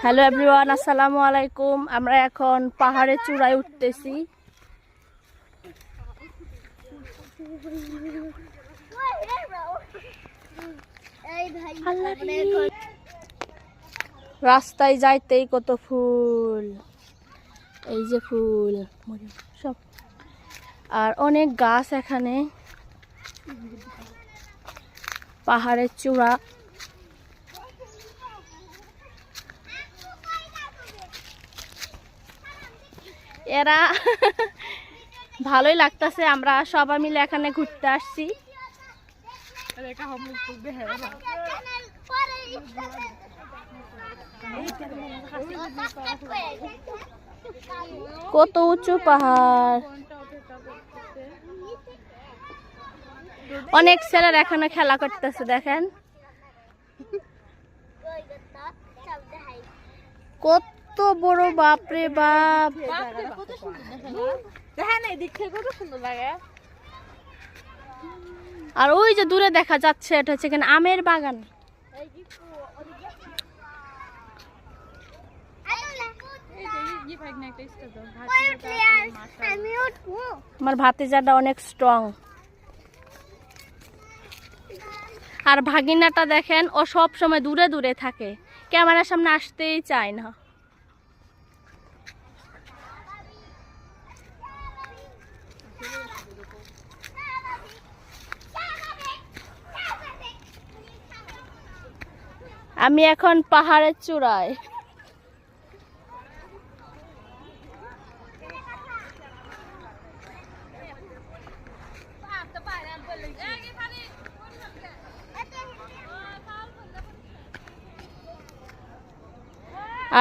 Hello everyone, আসসালামু আলাইকুম। আমরা এখন পাহাড়ের চূড়ায় উঠতেছি। রাস্তায় যাইতেই কত ফুল, এই যে ফুল সব, আর অনেক গাছ এখানে। পাহাড়ের চূড়া, এরা ভালোই লাগতেছে। আমরা সবাই মিলে এখানে ঘুরতে আসছি। কত উঁচু পাহাড়, অনেক ছেলেরা এখানে খেলা করতেছে। দেখেন কত বড়, বাপরে বাপ। আর ওই যে দূরে দেখা যাচ্ছে, এটা হচ্ছে এখানে আমের বাগান। আমার ভাতিজাটা অনেক স্ট্রং। আর ভাগিনাটা দেখেন, ও সব সময় দূরে দূরে থাকে, ক্যামেরার সামনে আসতেই চায় না। আমি এখন পাহাড়ের চূড়ায়।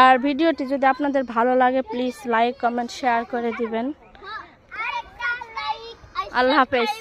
আর ভিডিওটি যদি আপনাদের ভালো লাগে, প্লিজ লাইক, কমেন্ট, শেয়ার করে দিবেন। আল্লাহ হাফেজ।